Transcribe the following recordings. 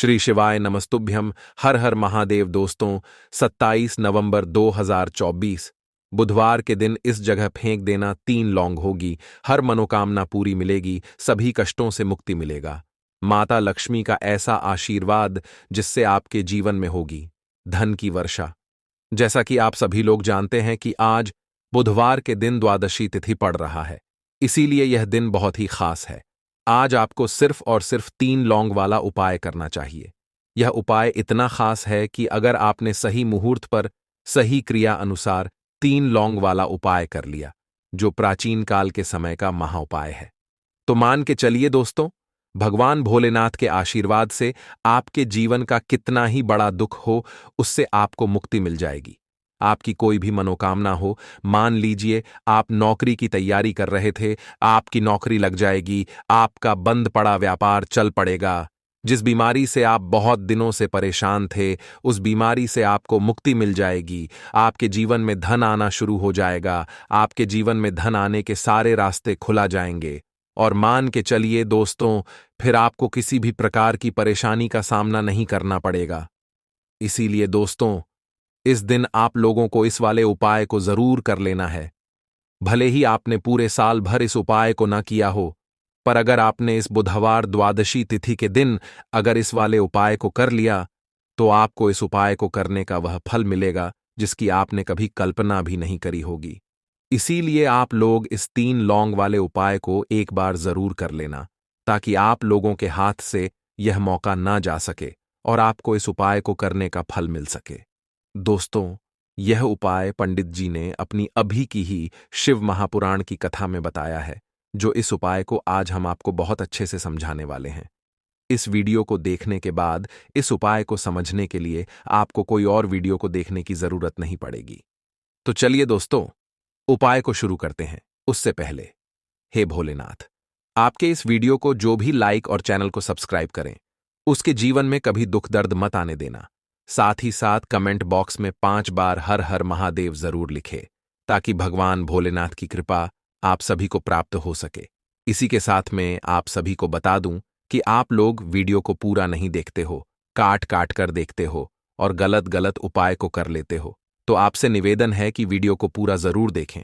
श्री शिवाय नमस्तुभ्यम। हर हर महादेव। दोस्तों, 27 नवंबर 2024 बुधवार के दिन इस जगह फेंक देना 3 लौंग होगी। हर मनोकामना पूरी मिलेगी, सभी कष्टों से मुक्ति मिलेगा। माता लक्ष्मी का ऐसा आशीर्वाद जिससे आपके जीवन में होगी धन की वर्षा। जैसा कि आप सभी लोग जानते हैं कि आज बुधवार के दिन द्वादशी तिथि पड़ रहा है, इसीलिए यह दिन बहुत ही खास है। आज आपको सिर्फ और सिर्फ 3 लौंग वाला उपाय करना चाहिए। यह उपाय इतना खास है कि अगर आपने सही मुहूर्त पर सही क्रिया अनुसार 3 लौंग वाला उपाय कर लिया, जो प्राचीन काल के समय का महाउपाय है, तो मान के चलिए दोस्तों, भगवान भोलेनाथ के आशीर्वाद से आपके जीवन का कितना ही बड़ा दुख हो, उससे आपको मुक्ति मिल जाएगी। आपकी कोई भी मनोकामना हो, मान लीजिए आप नौकरी की तैयारी कर रहे थे, आपकी नौकरी लग जाएगी, आपका बंद पड़ा व्यापार चल पड़ेगा। जिस बीमारी से आप बहुत दिनों से परेशान थे, उस बीमारी से आपको मुक्ति मिल जाएगी। आपके जीवन में धन आना शुरू हो जाएगा। आपके जीवन में धन आने के सारे रास्ते खुला जाएंगे। और मान के चलिए दोस्तों, फिर आपको किसी भी प्रकार की परेशानी का सामना नहीं करना पड़ेगा। इसीलिए दोस्तों, इस दिन आप लोगों को इस वाले उपाय को जरूर कर लेना है। भले ही आपने पूरे साल भर इस उपाय को न किया हो, पर अगर आपने इस बुधवार द्वादशी तिथि के दिन अगर इस वाले उपाय को कर लिया, तो आपको इस उपाय को करने का वह फल मिलेगा जिसकी आपने कभी कल्पना भी नहीं करी होगी। इसीलिए आप लोग इस 3 लौंग वाले उपाय को एक बार जरूर कर लेना, ताकि आप लोगों के हाथ से यह मौका ना जा सके और आपको इस उपाय को करने का फल मिल सके। दोस्तों, यह उपाय पंडित जी ने अपनी अभी की ही शिव महापुराण की कथा में बताया है, जो इस उपाय को आज हम आपको बहुत अच्छे से समझाने वाले हैं। इस वीडियो को देखने के बाद इस उपाय को समझने के लिए आपको कोई और वीडियो को देखने की जरूरत नहीं पड़ेगी। तो चलिए दोस्तों, उपाय को शुरू करते हैं। उससे पहले, हे भोलेनाथ, आपके इस वीडियो को जो भी लाइक और चैनल को सब्सक्राइब करें, उसके जीवन में कभी दुख दर्द मत आने देना। साथ ही साथ कमेंट बॉक्स में 5 बार हर हर महादेव जरूर लिखे, ताकि भगवान भोलेनाथ की कृपा आप सभी को प्राप्त हो सके। इसी के साथ में आप सभी को बता दूं कि आप लोग वीडियो को पूरा नहीं देखते हो, काट काट कर देखते हो और गलत गलत उपाय को कर लेते हो। तो आपसे निवेदन है कि वीडियो को पूरा जरूर देखें।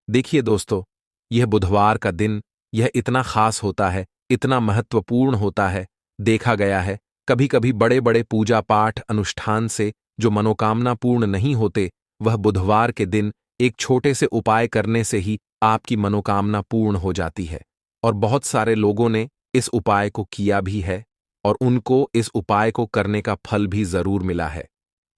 देखिए दोस्तों, यह बुधवार का दिन यह इतना खास होता है, इतना महत्वपूर्ण होता है। देखा गया है कभी कभी बड़े बड़े पूजा पाठ अनुष्ठान से जो मनोकामना पूर्ण नहीं होते, वह बुधवार के दिन एक छोटे से उपाय करने से ही आपकी मनोकामना पूर्ण हो जाती है। और बहुत सारे लोगों ने इस उपाय को किया भी है और उनको इस उपाय को करने का फल भी जरूर मिला है।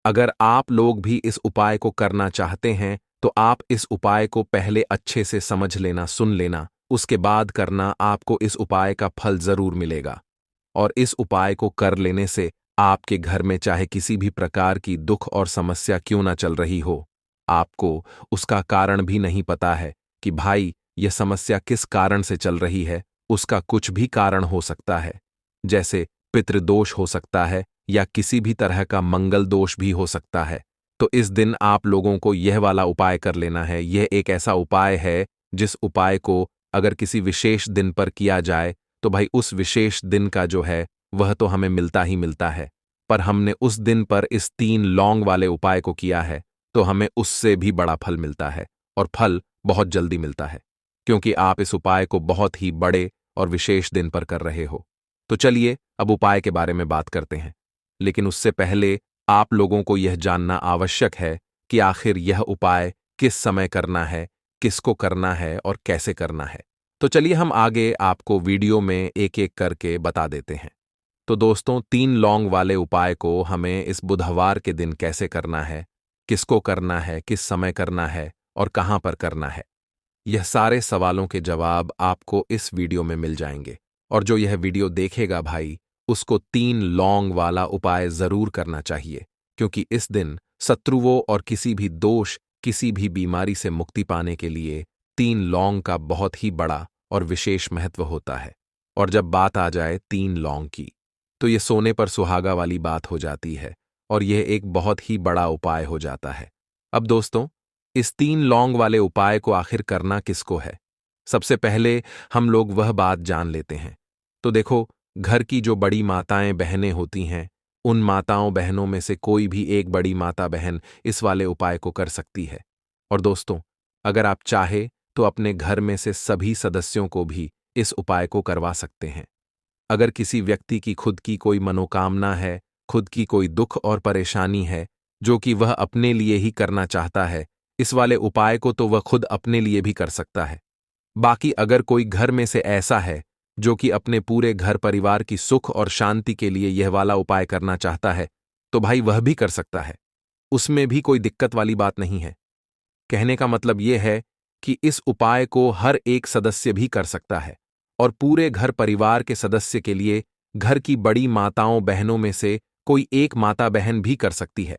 अगर आप लोग भी इस उपाय को करना चाहते हैं, तो आप इस उपाय को पहले अच्छे से समझ लेना, सुन लेना, उसके बाद करना। आपको इस उपाय का फल जरूर मिलेगा। और इस उपाय को कर लेने से आपके घर में चाहे किसी भी प्रकार की दुख और समस्या क्यों ना चल रही हो, आपको उसका कारण भी नहीं पता है कि भाई यह समस्या किस कारण से चल रही है। उसका कुछ भी कारण हो सकता है, जैसे पितृदोष हो सकता है या किसी भी तरह का मंगल दोष भी हो सकता है। तो इस दिन आप लोगों को यह वाला उपाय कर लेना है। यह एक ऐसा उपाय है जिस उपाय को अगर किसी विशेष दिन पर किया जाए, तो भाई उस विशेष दिन का जो है वह तो हमें मिलता ही मिलता है। पर हमने उस दिन पर इस 3 लौंग वाले उपाय को किया है, तो हमें उससे भी बड़ा फल मिलता है और फल बहुत जल्दी मिलता है, क्योंकि आप इस उपाय को बहुत ही बड़े और विशेष दिन पर कर रहे हो। तो चलिए अब उपाय के बारे में बात करते हैं। लेकिन उससे पहले आप लोगों को यह जानना आवश्यक है कि आखिर यह उपाय किस समय करना है, किसको करना है और कैसे करना है। तो चलिए हम आगे आपको वीडियो में एक एक करके बता देते हैं। तो दोस्तों, 3 लौंग वाले उपाय को हमें इस बुधवार के दिन कैसे करना है, किसको करना है, किस समय करना है और कहां पर करना है, यह सारे सवालों के जवाब आपको इस वीडियो में मिल जाएंगे। और जो यह वीडियो देखेगा भाई, उसको 3 लौंग वाला उपाय जरूर करना चाहिए, क्योंकि इस दिन शत्रुओं और किसी भी दोष, किसी भी बीमारी से मुक्ति पाने के लिए 3 लौंग का बहुत ही बड़ा और विशेष महत्व होता है। और जब बात आ जाए 3 लौंग की, तो यह सोने पर सुहागा वाली बात हो जाती है और यह एक बहुत ही बड़ा उपाय हो जाता है। अब दोस्तों, इस 3 लौंग वाले उपाय को आखिर करना किसको है, सबसे पहले हम लोग वह बात जान लेते हैं। तो देखो, घर की जो बड़ी माताएं बहनें होती हैं, उन माताओं बहनों में से कोई भी एक बड़ी माता बहन इस वाले उपाय को कर सकती है। और दोस्तों, अगर आप चाहे तो अपने घर में से सभी सदस्यों को भी इस उपाय को करवा सकते हैं। अगर किसी व्यक्ति की खुद की कोई मनोकामना है, खुद की कोई दुख और परेशानी है, जो कि वह अपने लिए ही करना चाहता है, इस वाले उपाय को तो वह खुद अपने लिए भी कर सकता है। बाकी अगर कोई घर में से ऐसा है जो कि अपने पूरे घर परिवार की सुख और शांति के लिए यह वाला उपाय करना चाहता है, तो भाई वह भी कर सकता है। उसमें भी कोई दिक्कत वाली बात नहीं है। कहने का मतलब यह है कि इस उपाय को हर एक सदस्य भी कर सकता है और पूरे घर परिवार के सदस्य के लिए घर की बड़ी माताओं बहनों में से कोई एक माता बहन भी कर सकती है।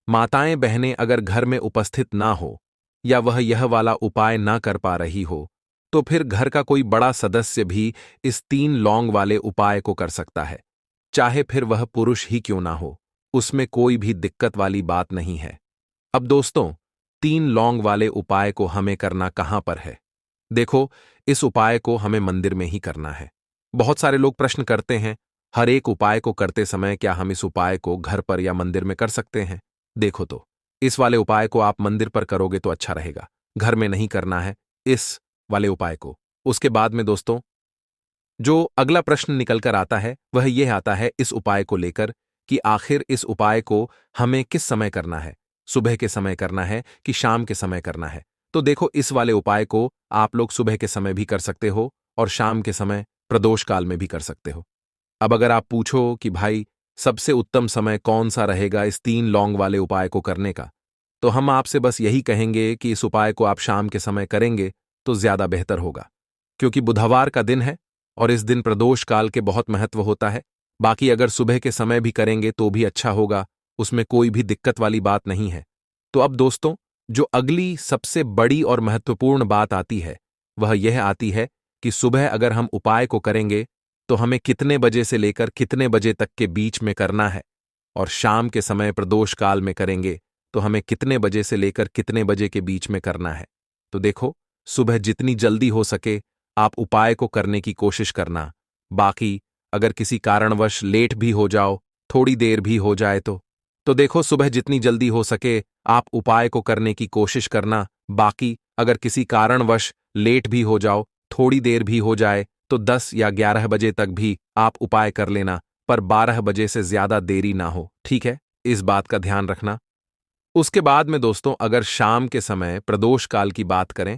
माताएं बहनें अगर घर में उपस्थित ना हो या वह यह वाला उपाय ना कर पा रही हो, तो फिर घर का कोई बड़ा सदस्य भी इस 3 लौंग वाले उपाय को कर सकता है। चाहे फिर वह पुरुष ही क्यों ना हो, उसमें कोई भी दिक्कत वाली बात नहीं है। अब दोस्तों, 3 लौंग वाले उपाय को हमें करना कहां पर है? देखो, इस उपाय को हमें मंदिर में ही करना है। बहुत सारे लोग प्रश्न करते हैं, हर एक उपाय को करते समय क्या हम इस उपाय को घर पर या मंदिर में कर सकते हैं? देखो तो, इस वाले उपाय को आप मंदिर पर करोगे तो अच्छा रहेगा। घर में नहीं करना है इस वाले उपाय को। उसके बाद में दोस्तों, जो अगला प्रश्न निकल कर आता है, वह यह आता है इस उपाय को लेकर कि आखिर इस उपाय को हमें किस समय करना है? सुबह के समय करना है कि शाम के समय करना है? तो देखो, इस वाले उपाय को आप लोग सुबह के समय भी कर सकते हो और शाम के समय प्रदोष काल में भी कर सकते हो। अब अगर आप पूछो कि भाई सबसे उत्तम समय कौन सा रहेगा इस 3 लौंग वाले उपाय को करने का, तो हम आपसे बस यही कहेंगे कि इस उपाय को आप शाम के समय करेंगे तो ज्यादा बेहतर होगा, क्योंकि बुधवार का दिन है और इस दिन प्रदोष काल के बहुत महत्व होता है। बाकी अगर सुबह के समय भी करेंगे तो भी अच्छा होगा, उसमें कोई भी दिक्कत वाली बात नहीं है। तो अब दोस्तों, जो अगली सबसे बड़ी और महत्वपूर्ण बात आती है, वह यह आती है कि सुबह अगर हम उपाय को करेंगे तो हमें कितने बजे से लेकर कितने बजे तक के बीच में करना है, और शाम के समय प्रदोष काल में करेंगे तो हमें कितने बजे से लेकर कितने बजे के बीच में करना है। तो देखो, सुबह जितनी जल्दी हो सके आप उपाय को करने की कोशिश करना। बाकी अगर किसी कारणवश लेट भी हो जाओ, थोड़ी देर भी हो जाए तो देखो, सुबह जितनी जल्दी हो सके आप उपाय को करने की कोशिश करना। बाकी अगर किसी कारणवश लेट भी हो जाओ, थोड़ी देर भी हो जाए, तो 10 या 11 बजे तक भी आप उपाय कर लेना, पर 12 बजे से ज्यादा देरी ना हो, ठीक है? इस बात का ध्यान रखना। उसके बाद में दोस्तों, अगर शाम के समय प्रदोष काल की बात करें,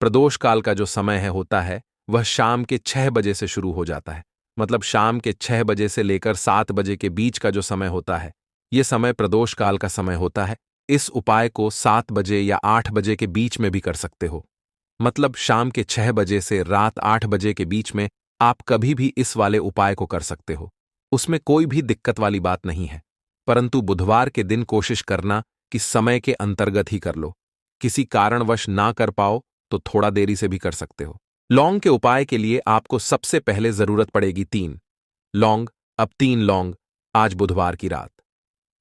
प्रदोष काल का जो समय है होता है वह शाम के 6 बजे से शुरू हो जाता है। मतलब शाम के 6 बजे से लेकर 7 बजे के बीच का जो समय होता है, यह समय प्रदोष काल का समय होता है। इस उपाय को 7 बजे या 8 बजे के बीच में भी कर सकते हो। मतलब शाम के 6 बजे से रात 8 बजे के बीच में आप कभी भी इस वाले उपाय को कर सकते हो। उसमें कोई भी दिक्कत वाली बात नहीं है। परंतु बुधवार के दिन कोशिश करना कि समय के अंतर्गत ही कर लो। किसी कारणवश ना कर पाओ तो थोड़ा देरी से भी कर सकते हो। लौंग के उपाय के लिए आपको सबसे पहले जरूरत पड़ेगी 3 लौंग। अब 3 लौंग आज बुधवार की रात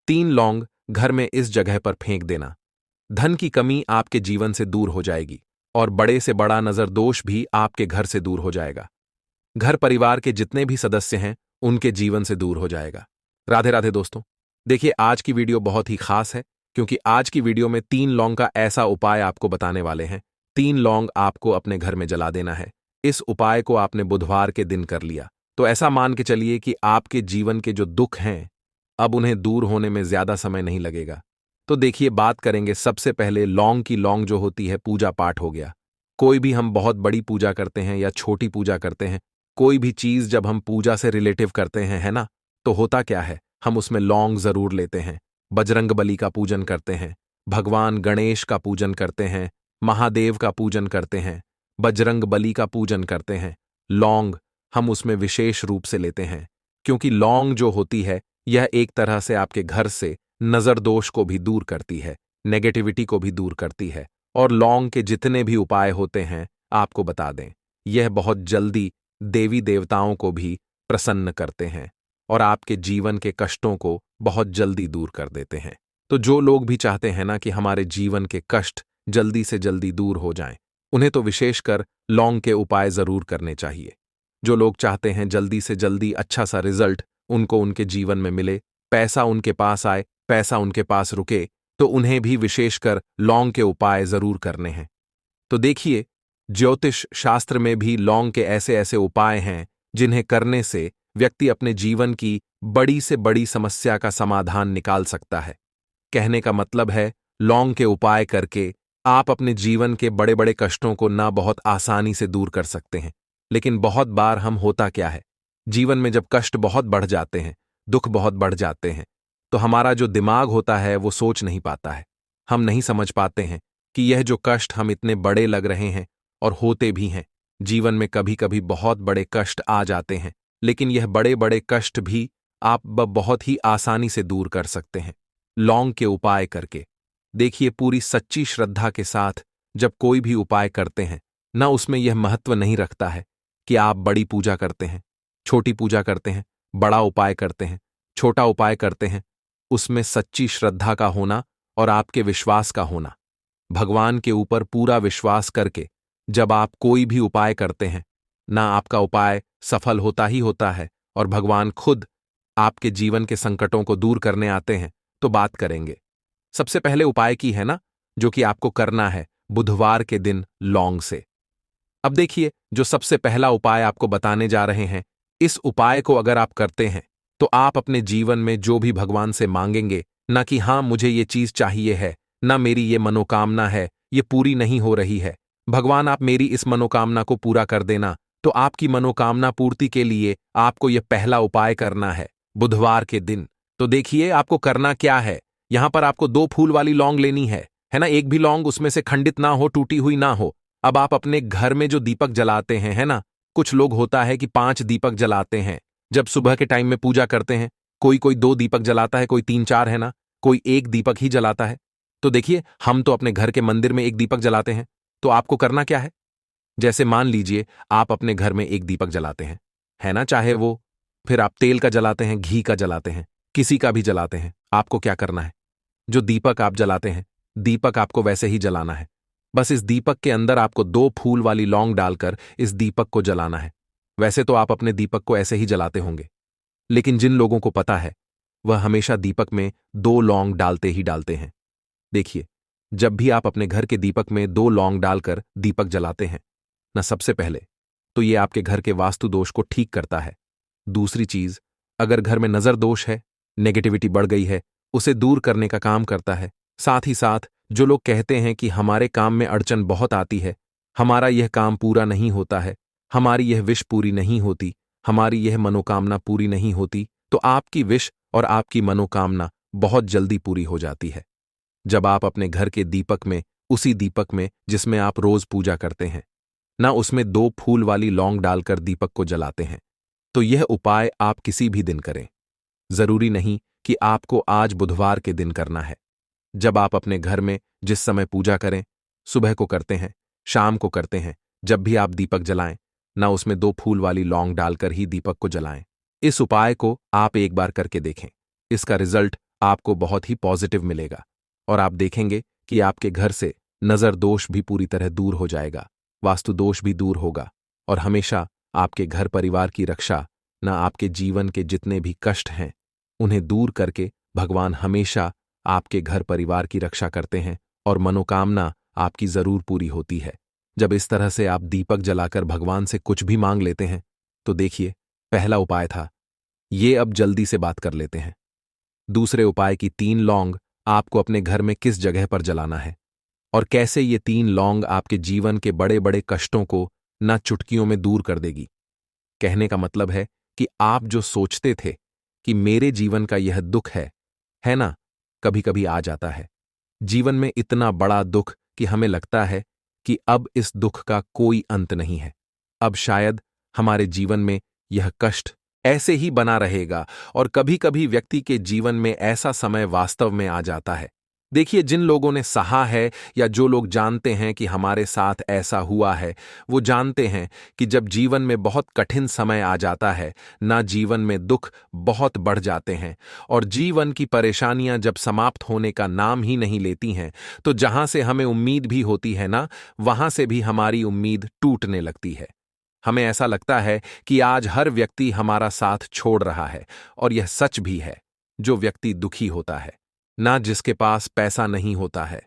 3 लौंग घर में इस जगह पर फेंक देना। धन की कमी आपके जीवन से दूर हो जाएगी और बड़े से बड़ा नजर दोष भी आपके घर से दूर हो जाएगा। घर परिवार के जितने भी सदस्य हैं उनके जीवन से दूर हो जाएगा। राधे राधे दोस्तों। देखिए, आज की वीडियो बहुत ही खास है, क्योंकि आज की वीडियो में 3 लौंग का ऐसा उपाय आपको बताने वाले हैं। 3 लौंग आपको अपने घर में जला देना है। इस उपाय को आपने बुधवार के दिन कर लिया तो ऐसा मान के चलिए कि आपके जीवन के जो दुख हैं, अब उन्हें दूर होने में ज्यादा समय नहीं लगेगा। तो देखिए, बात करेंगे सबसे पहले लौंग की। लौंग जो होती है पूजा पाठ हो गया। कोई भी हम बहुत बड़ी पूजा करते हैं या छोटी पूजा करते हैं, कोई भी चीज जब हम पूजा से रिलेटिव करते हैं, है ना, तो होता क्या है, हम उसमें लौंग जरूर लेते हैं। बजरंग बली का पूजन करते हैं, भगवान गणेश का पूजन करते हैं, महादेव का पूजन करते हैं, बजरंग बली का पूजन करते हैं। लौंग हम उसमें विशेष रूप से लेते हैं, क्योंकि लौंग जो होती है यह एक तरह से आपके घर से नजर दोष को भी दूर करती है, नेगेटिविटी को भी दूर करती है। और लौंग के जितने भी उपाय होते हैं आपको बता दें, यह बहुत जल्दी देवी देवताओं को भी प्रसन्न करते हैं और आपके जीवन के कष्टों को बहुत जल्दी दूर कर देते हैं। तो जो लोग भी चाहते हैं ना कि हमारे जीवन के कष्ट जल्दी से जल्दी दूर हो जाएं, उन्हें तो विशेषकर लौंग के उपाय जरूर करने चाहिए। जो लोग चाहते हैं जल्दी से जल्दी अच्छा सा रिजल्ट उनको उनके जीवन में मिले, पैसा उनके पास आए, पैसा उनके पास रुके, तो उन्हें भी विशेषकर लौंग के उपाय जरूर करने हैं। तो देखिए, ज्योतिष शास्त्र में भी लौंग के ऐसे ऐसे उपाय हैं जिन्हें करने से व्यक्ति अपने जीवन की बड़ी से बड़ी समस्या का समाधान निकाल सकता है। कहने का मतलब है, लौंग के उपाय करके आप अपने जीवन के बड़े बड़े कष्टों को ना बहुत आसानी से दूर कर सकते हैं। लेकिन बहुत बार हम होता क्या है, जीवन में जब कष्ट बहुत बढ़ जाते हैं, दुख बहुत बढ़ जाते हैं, तो हमारा जो दिमाग होता है वो सोच नहीं पाता है। हम नहीं समझ पाते हैं कि यह जो कष्ट हम इतने बड़े लग रहे हैं और होते भी हैं। जीवन में कभी कभी बहुत बड़े कष्ट आ जाते हैं, लेकिन यह बड़े बड़े कष्ट भी आप बहुत ही आसानी से दूर कर सकते हैं लौंग के उपाय करके। देखिए, पूरी सच्ची श्रद्धा के साथ जब कोई भी उपाय करते हैं ना, उसमें यह महत्व नहीं रखता है कि आप बड़ी पूजा करते हैं, छोटी पूजा करते हैं, बड़ा उपाय करते हैं, छोटा उपाय करते हैं। उसमें सच्ची श्रद्धा का होना और आपके विश्वास का होना, भगवान के ऊपर पूरा विश्वास करके जब आप कोई भी उपाय करते हैं ना, आपका उपाय सफल होता ही होता है और भगवान खुद आपके जीवन के संकटों को दूर करने आते हैं। तो बात करेंगे सबसे पहले उपाय की, है ना, जो कि आपको करना है बुधवार के दिन लौंग से। अब देखिए, जो सबसे पहला उपाय आपको बताने जा रहे हैं, इस उपाय को अगर आप करते हैं तो आप अपने जीवन में जो भी भगवान से मांगेंगे, ना कि हाँ मुझे ये चीज चाहिए है, ना मेरी ये मनोकामना है, ये पूरी नहीं हो रही है, भगवान आप मेरी इस मनोकामना को पूरा कर देना, तो आपकी मनोकामना पूर्ति के लिए आपको यह पहला उपाय करना है बुधवार के दिन। तो देखिए, आपको करना क्या है। यहां पर आपको 2 फूल वाली लौंग लेनी है ना, एक भी लौंग उसमें से खंडित ना हो, टूटी हुई ना हो। अब आप अपने घर में जो दीपक जलाते हैं, है ना, कुछ लोग होता है कि 5 दीपक जलाते हैं जब सुबह के टाइम में पूजा करते हैं। कोई कोई 2 दीपक जलाता है, कोई 3-4, है ना, कोई 1 दीपक ही जलाता है। तो देखिए, हम तो अपने घर के मंदिर में 1 दीपक जलाते हैं। तो आपको करना क्या है, जैसे मान लीजिए आप अपने घर में 1 दीपक जलाते हैं, है ना, चाहे वो फिर आप तेल का जलाते हैं, घी का जलाते हैं, किसी का भी जलाते हैं। आपको क्या करना है, जो दीपक आप जलाते हैं, दीपक आपको वैसे ही जलाना है। बस इस दीपक के अंदर आपको 2 फूल वाली लौंग डालकर इस दीपक को जलाना है। वैसे तो आप अपने दीपक को ऐसे ही जलाते होंगे, लेकिन जिन लोगों को पता है वह हमेशा दीपक में 2 लौंग डालते ही डालते हैं। देखिए, जब भी आप अपने घर के दीपक में 2 लौंग डालकर दीपक जलाते हैं ना, सबसे पहले तो ये आपके घर के वास्तु दोष को ठीक करता है। दूसरी चीज, अगर घर में नजर दोष है, नेगेटिविटी बढ़ गई है, उसे दूर करने का काम करता है। साथ ही साथ जो लोग कहते हैं कि हमारे काम में अड़चन बहुत आती है, हमारा यह काम पूरा नहीं होता है, हमारी यह विश पूरी नहीं होती, हमारी यह मनोकामना पूरी नहीं होती, तो आपकी विश और आपकी मनोकामना बहुत जल्दी पूरी हो जाती है जब आप अपने घर के दीपक में, उसी दीपक में जिसमें आप रोज पूजा करते हैं ना, उसमें 2 फूल वाली लौंग डालकर दीपक को जलाते हैं। तो यह उपाय आप किसी भी दिन करें, जरूरी नहीं कि आपको आज बुधवार के दिन करना है। जब आप अपने घर में जिस समय पूजा करें, सुबह को करते हैं, शाम को करते हैं, जब भी आप दीपक जलाएं ना, उसमें 2 फूल वाली लौंग डालकर ही दीपक को जलाएं। इस उपाय को आप एक बार करके देखें, इसका रिजल्ट आपको बहुत ही पॉजिटिव मिलेगा और आप देखेंगे कि आपके घर से नजर दोष भी पूरी तरह दूर हो जाएगा, वास्तु दोष भी दूर होगा और हमेशा आपके घर परिवार की रक्षा, ना आपके जीवन के जितने भी कष्ट हैं उन्हें दूर करके भगवान हमेशा आपके घर परिवार की रक्षा करते हैं और मनोकामना आपकी जरूर पूरी होती है। जब इस तरह से आप दीपक जलाकर भगवान से कुछ भी मांग लेते हैं, तो देखिए, पहला उपाय था ये, अब जल्दी से बात कर लेते हैं। दूसरे उपाय की 3 लौंग आपको अपने घर में किस जगह पर जलाना है और कैसे ये 3 लौंग आपके जीवन के बड़े बड़े कष्टों को ना चुटकियों में दूर कर देगी। कहने का मतलब है कि आप जो सोचते थे कि मेरे जीवन का यह दुख है ना, कभी कभी आ जाता है जीवन में इतना बड़ा दुख कि हमें लगता है कि अब इस दुख का कोई अंत नहीं है, अब शायद हमारे जीवन में यह कष्ट ऐसे ही बना रहेगा। और कभी कभी व्यक्ति के जीवन में ऐसा समय वास्तव में आ जाता है। देखिए, जिन लोगों ने सहा है या जो लोग जानते हैं कि हमारे साथ ऐसा हुआ है, वो जानते हैं कि जब जीवन में बहुत कठिन समय आ जाता है ना, जीवन में दुख बहुत बढ़ जाते हैं और जीवन की परेशानियां जब समाप्त होने का नाम ही नहीं लेती हैं, तो जहां से हमें उम्मीद भी होती है ना, वहां से भी हमारी उम्मीद टूटने लगती है। हमें ऐसा लगता है कि आज हर व्यक्ति हमारा साथ छोड़ रहा है, और यह सच भी है। जो व्यक्ति दुखी होता है, ना जिसके पास पैसा नहीं होता है,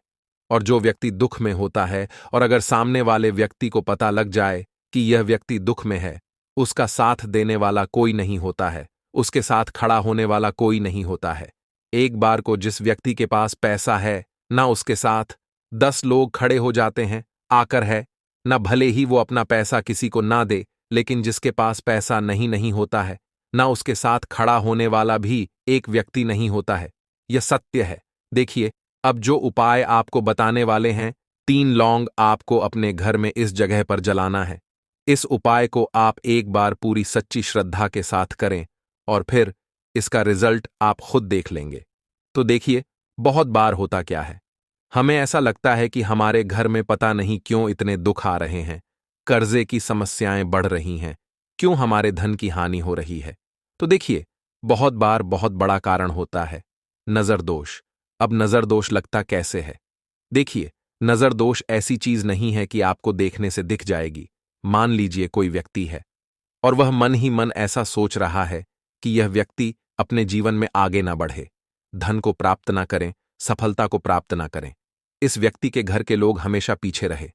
और जो व्यक्ति दुख में होता है, और अगर सामने वाले व्यक्ति को पता लग जाए कि यह व्यक्ति दुख में है, उसका साथ देने वाला कोई नहीं होता है, उसके साथ खड़ा होने वाला कोई नहीं होता है। एक बार को जिस व्यक्ति के पास पैसा है, ना उसके साथ 10 लोग खड़े हो जाते हैं आकर है, ना भले ही वो अपना पैसा किसी को ना दे, लेकिन जिसके पास पैसा नहीं होता है, ना उसके साथ खड़ा होने वाला भी एक व्यक्ति नहीं होता है। यह सत्य है। देखिए, अब जो उपाय आपको बताने वाले हैं, 3 लौंग आपको अपने घर में इस जगह पर जलाना है। इस उपाय को आप एक बार पूरी सच्ची श्रद्धा के साथ करें, और फिर इसका रिजल्ट आप खुद देख लेंगे। तो देखिए, बहुत बार होता क्या है, हमें ऐसा लगता है कि हमारे घर में पता नहीं क्यों इतने दुख आ रहे हैं, कर्जे की समस्याएं बढ़ रही हैं, क्यों हमारे धन की हानि हो रही है। तो देखिए, बहुत बार बहुत बड़ा कारण होता है नजर दोष। अब नजर दोष लगता कैसे है? देखिए, नजर दोष ऐसी चीज नहीं है कि आपको देखने से दिख जाएगी। मान लीजिए कोई व्यक्ति है, और वह मन ही मन ऐसा सोच रहा है कि यह व्यक्ति अपने जीवन में आगे ना बढ़े, धन को प्राप्त ना करें, सफलता को प्राप्त ना करें, इस व्यक्ति के घर के लोग हमेशा पीछे रहे।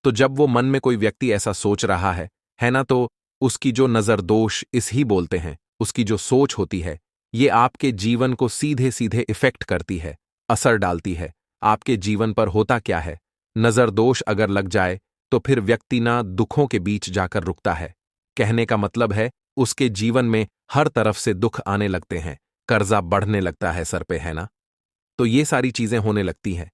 तो जब वो मन में कोई व्यक्ति ऐसा सोच रहा है ना, तो उसकी जो नजर दोष इस ही बोलते हैं, उसकी जो सोच होती है, ये आपके जीवन को सीधे सीधे इफेक्ट करती है, असर डालती है। आपके जीवन पर होता क्या है, नजर दोष अगर लग जाए तो फिर व्यक्ति ना दुखों के बीच जाकर रुकता है। कहने का मतलब है, उसके जीवन में हर तरफ से दुख आने लगते हैं, कर्जा बढ़ने लगता है सर पे, है ना। तो ये सारी चीजें होने लगती हैं।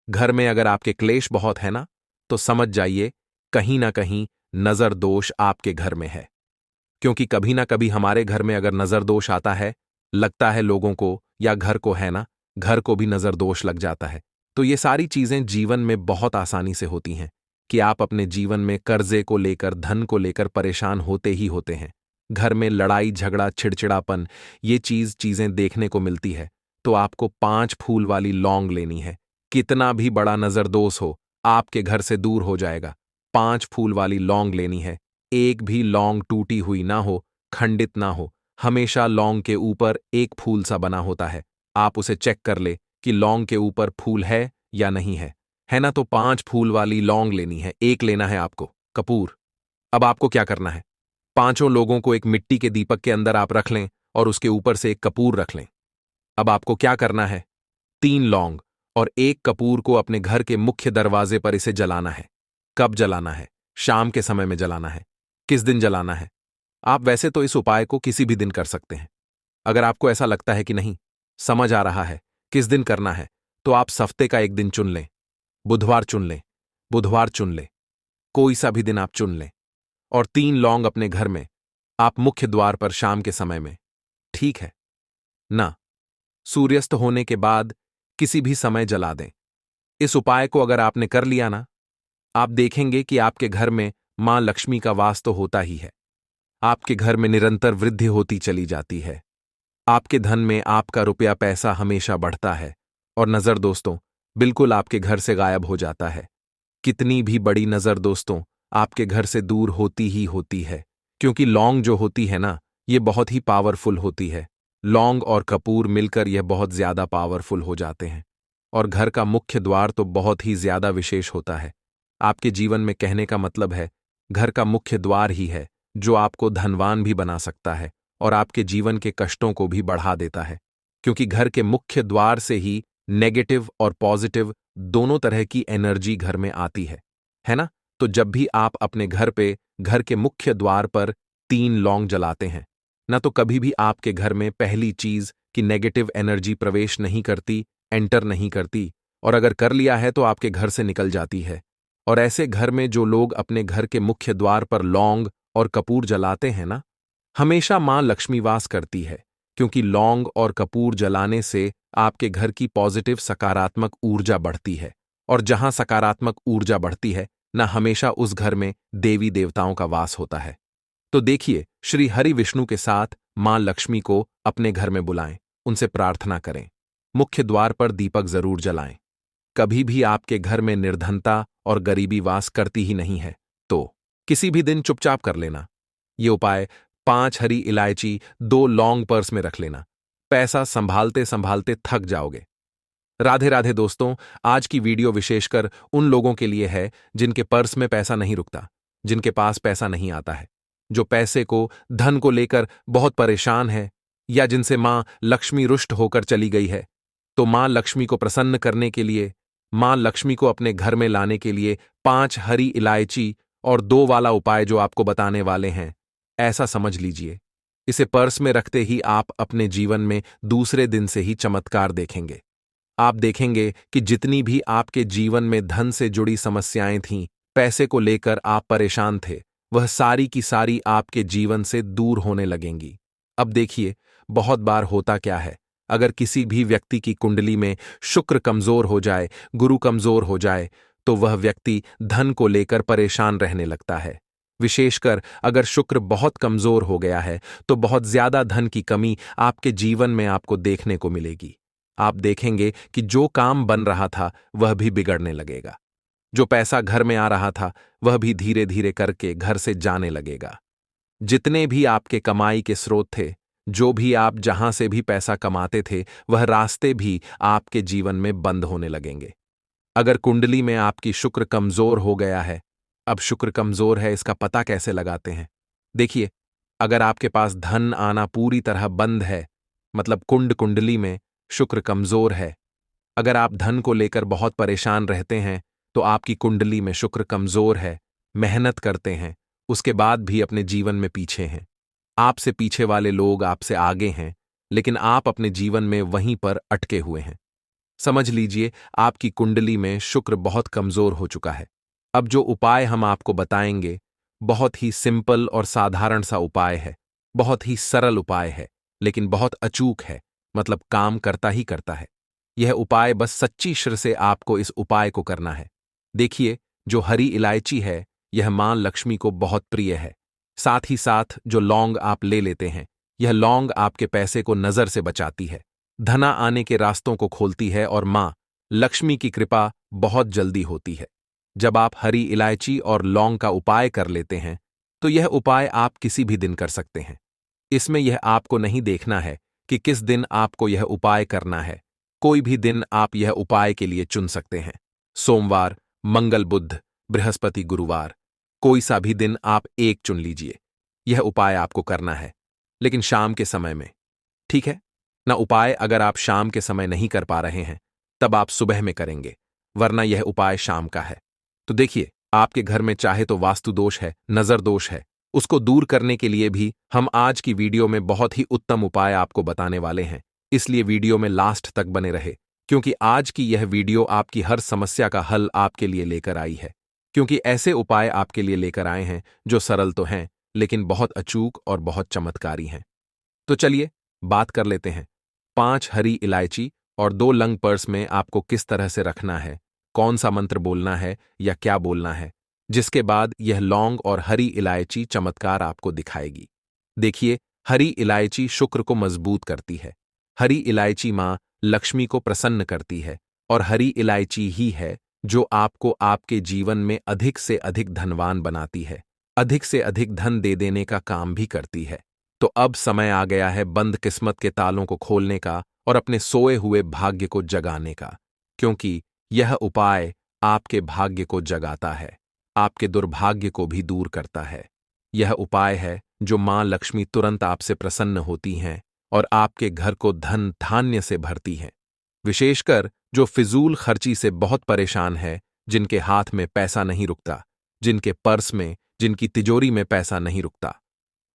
घर में अगर आपके क्लेश बहुत है ना, तो समझ जाइए कहीं ना कहीं नजर दोष आपके घर में है। क्योंकि कभी ना कभी हमारे घर में अगर नजर दोष आता है, लगता है लोगों को या घर को, है ना, घर को भी नजर दोष लग जाता है। तो ये सारी चीजें जीवन में बहुत आसानी से होती हैं कि आप अपने जीवन में कर्जे को लेकर, धन को लेकर परेशान होते ही होते हैं। घर में लड़ाई झगड़ा चिड़चिड़ापन, ये चीजें देखने को मिलती है। तो आपको 5 फूल वाली लौंग लेनी है। कितना भी बड़ा नजर दोष हो, आपके घर से दूर हो जाएगा। 5 फूल वाली लौंग लेनी है। एक भी लौंग टूटी हुई ना हो, खंडित ना हो, हमेशा लौंग के ऊपर एक फूल सा बना होता है। आप उसे चेक कर ले कि लौंग के ऊपर फूल है या नहीं है ना। तो 5 फूल वाली लौंग लेनी है। एक लेना है आपको कपूर। अब आपको क्या करना है, पांचों लोगों को एक मिट्टी के दीपक के अंदर आप रख लें, और उसके ऊपर से एक कपूर रख लें। अब आपको क्या करना है, 3 लौंग और एक कपूर को अपने घर के मुख्य दरवाजे पर इसे जलाना है। कब जलाना है? शाम के समय में जलाना है। किस दिन जलाना है? आप वैसे तो इस उपाय को किसी भी दिन कर सकते हैं। अगर आपको ऐसा लगता है कि नहीं समझ आ रहा है किस दिन करना है, तो आप हफ्ते का एक दिन चुन लें। बुधवार चुन लें, बुधवार चुन लें, कोई सा भी दिन आप चुन लें। और 3 लौंग अपने घर में आप मुख्य द्वार पर शाम के समय में, ठीक है ना, सूर्यास्त होने के बाद किसी भी समय जला दें। इस उपाय को अगर आपने कर लिया ना, आप देखेंगे कि आपके घर में मां लक्ष्मी का वास तो होता ही है। आपके घर में निरंतर वृद्धि होती चली जाती है। आपके धन में आपका रुपया पैसा हमेशा बढ़ता है, और नजर दोस्तों बिल्कुल आपके घर से गायब हो जाता है। कितनी भी बड़ी नजर दोस्तों आपके घर से दूर होती ही होती है, क्योंकि लौंग जो होती है ना, ये बहुत ही पावरफुल होती है। लौंग और कपूर मिलकर यह बहुत ज्यादा पावरफुल हो जाते हैं। और घर का मुख्य द्वार तो बहुत ही ज्यादा विशेष होता है। आपके जीवन में, कहने का मतलब है, घर का मुख्य द्वार ही है जो आपको धनवान भी बना सकता है और आपके जीवन के कष्टों को भी बढ़ा देता है। क्योंकि घर के मुख्य द्वार से ही नेगेटिव और पॉजिटिव दोनों तरह की एनर्जी घर में आती है ना। तो जब भी आप अपने घर पे, घर के मुख्य द्वार पर 3 लौंग जलाते हैं ना, तो कभी भी आपके घर में पहली चीज कि नेगेटिव एनर्जी प्रवेश नहीं करती, एंटर नहीं करती, और अगर कर लिया है तो आपके घर से निकल जाती है। और ऐसे घर में जो लोग अपने घर के मुख्य द्वार पर लौंग और कपूर जलाते हैं ना, हमेशा मां लक्ष्मी वास करती है। क्योंकि लौंग और कपूर जलाने से आपके घर की पॉजिटिव सकारात्मक ऊर्जा बढ़ती है, और जहां सकारात्मक ऊर्जा बढ़ती है ना, हमेशा उस घर में देवी देवताओं का वास होता है। तो देखिए, श्री हरि विष्णु के साथ मां लक्ष्मी को अपने घर में बुलाएं, उनसे प्रार्थना करें, मुख्य द्वार पर दीपक जरूर जलाएं। कभी भी आपके घर में निर्धनता और गरीबी वास करती ही नहीं है। तो किसी भी दिन चुपचाप कर लेना। ये उपाय 5 हरी इलायची 2 लौंग पर्स में रख लेना। पैसा संभालते संभालते थक जाओगे। राधे राधे दोस्तों, आज की वीडियो विशेषकर उन लोगों के लिए है जिनके पर्स में पैसा नहीं रुकता, जिनके पास पैसा नहीं आता है, जो पैसे को, धन को लेकर बहुत परेशान है, या जिनसे मां लक्ष्मी रुष्ट होकर चली गई है। तो मां लक्ष्मी को प्रसन्न करने के लिए, मां लक्ष्मी को अपने घर में लाने के लिए 5 हरी इलायची और 2 वाला उपाय जो आपको बताने वाले हैं, ऐसा समझ लीजिए। इसे पर्स में रखते ही आप अपने जीवन में दूसरे दिन से ही चमत्कार देखेंगे। आप देखेंगे कि जितनी भी आपके जीवन में धन से जुड़ी समस्याएं थीं, पैसे को लेकर आप परेशान थे, वह सारी की सारी आपके जीवन से दूर होने लगेंगी। अब देखिए, बहुत बार होता क्या है, अगर किसी भी व्यक्ति की कुंडली में शुक्र कमजोर हो जाए, गुरु कमजोर हो जाए, तो वह व्यक्ति धन को लेकर परेशान रहने लगता है। विशेषकर अगर शुक्र बहुत कमजोर हो गया है, तो बहुत ज्यादा धन की कमी आपके जीवन में आपको देखने को मिलेगी। आप देखेंगे कि जो काम बन रहा था वह भी बिगड़ने लगेगा। जो पैसा घर में आ रहा था वह भी धीरे धीरे करके घर से जाने लगेगा। जितने भी आपके कमाई के स्रोत थे, जो भी आप जहां से भी पैसा कमाते थे, वह रास्ते भी आपके जीवन में बंद होने लगेंगे। अगर कुंडली में आपकी शुक्र कमजोर हो गया है, अब शुक्र कमजोर है इसका पता कैसे लगाते हैं? देखिए, अगर आपके पास धन आना पूरी तरह बंद है, मतलब कुंडली में शुक्र कमजोर है, अगर आप धन को लेकर बहुत परेशान रहते हैं, तो आपकी कुंडली में शुक्र कमजोर है, मेहनत करते हैं, उसके बाद भी अपने जीवन में पीछे हैं। आपसे पीछे वाले लोग आपसे आगे हैं, लेकिन आप अपने जीवन में वहीं पर अटके हुए हैं। समझ लीजिए, आपकी कुंडली में शुक्र बहुत कमजोर हो चुका है। अब जो उपाय हम आपको बताएंगे, बहुत ही सिंपल और साधारण सा उपाय है, बहुत ही सरल उपाय है, लेकिन बहुत अचूक है, मतलब काम करता ही करता है। यह उपाय बस सच्ची श्रद्धा से आपको इस उपाय को करना है। देखिए, जो हरी इलायची है, यह मां लक्ष्मी को बहुत प्रिय है। साथ ही साथ जो लौंग आप ले लेते हैं, यह लौंग आपके पैसे को नजर से बचाती है, धना आने के रास्तों को खोलती है और मां लक्ष्मी की कृपा बहुत जल्दी होती है। जब आप हरी इलायची और लौंग का उपाय कर लेते हैं, तो यह उपाय आप किसी भी दिन कर सकते हैं। इसमें यह आपको नहीं देखना है कि किस दिन आपको यह उपाय करना है। कोई भी दिन आप यह उपाय के लिए चुन सकते हैं। सोमवार, मंगल, बुध, बृहस्पति, गुरुवार, कोई सा भी दिन आप एक चुन लीजिए। यह उपाय आपको करना है, लेकिन शाम के समय में, ठीक है ना? उपाय अगर आप शाम के समय नहीं कर पा रहे हैं, तब आप सुबह में करेंगे, वरना यह उपाय शाम का है। तो देखिए, आपके घर में चाहे तो वास्तु दोष है, नजर दोष है, उसको दूर करने के लिए भी हम आज की वीडियो में बहुत ही उत्तम उपाय आपको बताने वाले हैं। इसलिए वीडियो में लास्ट तक बने रहे, क्योंकि आज की यह वीडियो आपकी हर समस्या का हल आपके लिए लेकर आई है। क्योंकि ऐसे उपाय आपके लिए लेकर आए हैं जो सरल तो हैं, लेकिन बहुत अचूक और बहुत चमत्कारी हैं। तो चलिए बात कर लेते हैं। 5 हरी इलायची और 2 लंग पर्स में आपको किस तरह से रखना है, कौन सा मंत्र बोलना है या क्या बोलना है, जिसके बाद यह लौंग और हरी इलायची चमत्कार आपको दिखाएगी। देखिए, हरी इलायची शुक्र को मजबूत करती है, हरी इलायची मां लक्ष्मी को प्रसन्न करती है, और हरी इलायची ही है जो आपको आपके जीवन में अधिक से अधिक धनवान बनाती है, अधिक से अधिक धन दे देने का काम भी करती है। तो अब समय आ गया है बंद किस्मत के तालों को खोलने का और अपने सोए हुए भाग्य को जगाने का, क्योंकि यह उपाय आपके भाग्य को जगाता है, आपके दुर्भाग्य को भी दूर करता है। यह उपाय है जो मां लक्ष्मी तुरंत आपसे प्रसन्न होती हैं और आपके घर को धन धान्य से भरती हैं। विशेषकर जो फिजूल खर्ची से बहुत परेशान है, जिनके हाथ में पैसा नहीं रुकता, जिनके पर्स में, जिनकी तिजोरी में पैसा नहीं रुकता,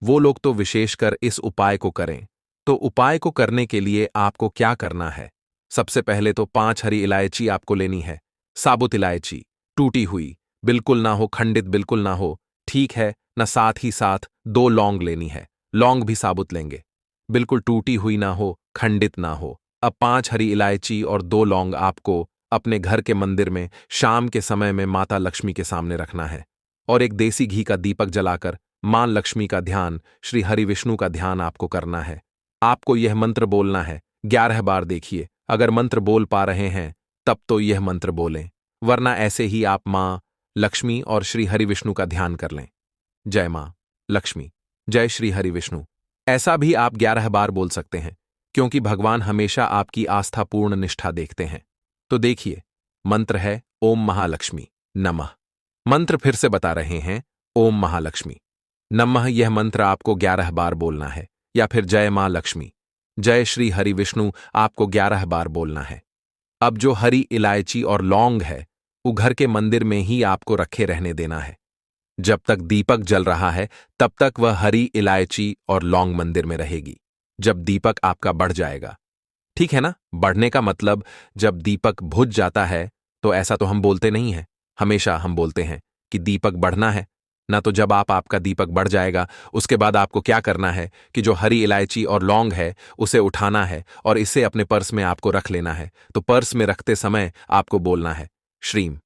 वो लोग तो विशेषकर इस उपाय को करें। तो उपाय को करने के लिए आपको क्या करना है? सबसे पहले तो 5 हरी इलायची आपको लेनी है। साबुत इलायची, टूटी हुई, बिल्कुल ना हो, खंडित बिल्कुल ना हो, ठीक है ना? साथ ही साथ 2 लौंग लेनी है, लौंग भी साबुत लेंगे, बिल्कुल टूटी हुई ना हो, खंडित ना हो। अब 5 हरी इलायची और 2 लौंग आपको अपने घर के मंदिर में शाम के समय में माता लक्ष्मी के सामने रखना है, और एक देसी घी का दीपक जलाकर मां लक्ष्मी का ध्यान, श्री हरि विष्णु का ध्यान आपको करना है। आपको यह मंत्र बोलना है 11 बार। देखिए, अगर मंत्र बोल पा रहे हैं तब तो यह मंत्र बोलें, वरना ऐसे ही आप मां लक्ष्मी और श्री हरि विष्णु का ध्यान कर लें। जय मां लक्ष्मी, जय श्री हरि विष्णु। ऐसा भी आप 11 बार बोल सकते हैं, क्योंकि भगवान हमेशा आपकी आस्थापूर्ण निष्ठा देखते हैं। तो देखिए, मंत्र है ओम महालक्ष्मी नमः। मंत्र फिर से बता रहे हैं, ओम महालक्ष्मी नमः। यह मंत्र आपको 11 बार बोलना है, या फिर जय मां लक्ष्मी, जय श्री हरि विष्णु आपको 11 बार बोलना है। अब जो हरी इलायची और लौंग है, वो घर के मंदिर में ही आपको रखे रहने देना है। जब तक दीपक जल रहा है, तब तक वह हरी इलायची और लौंग मंदिर में रहेगी। जब दीपक आपका बढ़ जाएगा, ठीक है ना? बढ़ने का मतलब जब दीपक बुझ जाता है, तो ऐसा तो हम बोलते नहीं हैं। हमेशा हम बोलते हैं कि दीपक बढ़ना है ना। तो जब आपका दीपक बढ़ जाएगा, उसके बाद आपको क्या करना है कि जो हरी इलायची और लौंग है, उसे उठाना है और इसे अपने पर्स में आपको रख लेना है। तो पर्स में रखते समय आपको बोलना है श्रीम।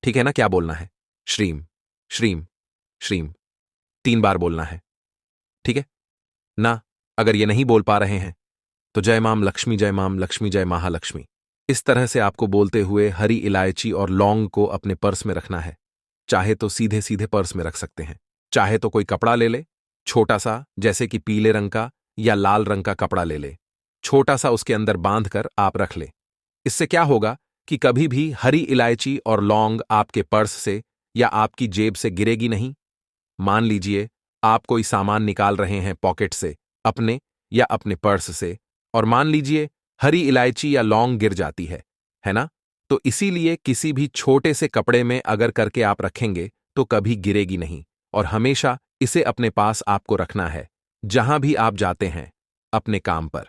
ठीक है ना? क्या बोलना है? श्रीम श्रीम श्रीम। 3 बार बोलना है, ठीक है ना? अगर ये नहीं बोल पा रहे हैं, तो जय माम लक्ष्मी, जय माम लक्ष्मी, जय महालक्ष्मी, इस तरह से आपको बोलते हुए हरी इलायची और लौंग को अपने पर्स में रखना है। चाहे तो सीधे सीधे पर्स में रख सकते हैं, चाहे तो कोई कपड़ा ले ले, छोटा सा, जैसे कि पीले रंग का या लाल रंग का कपड़ा ले ले, छोटा सा उसके अंदर बांध कर आप रख ले। इससे क्या होगा कि कभी भी हरी इलायची और लौंग आपके पर्स से या आपकी जेब से गिरेगी नहीं। मान लीजिए आप कोई सामान निकाल रहे हैं पॉकेट से, अपने या अपने पर्स से, और मान लीजिए हरी इलायची या लौंग गिर जाती है ना? तो इसीलिए किसी भी छोटे से कपड़े में अगर करके आप रखेंगे तो कभी गिरेगी नहीं, और हमेशा इसे अपने पास आपको रखना है, जहां भी आप जाते हैं, अपने काम पर,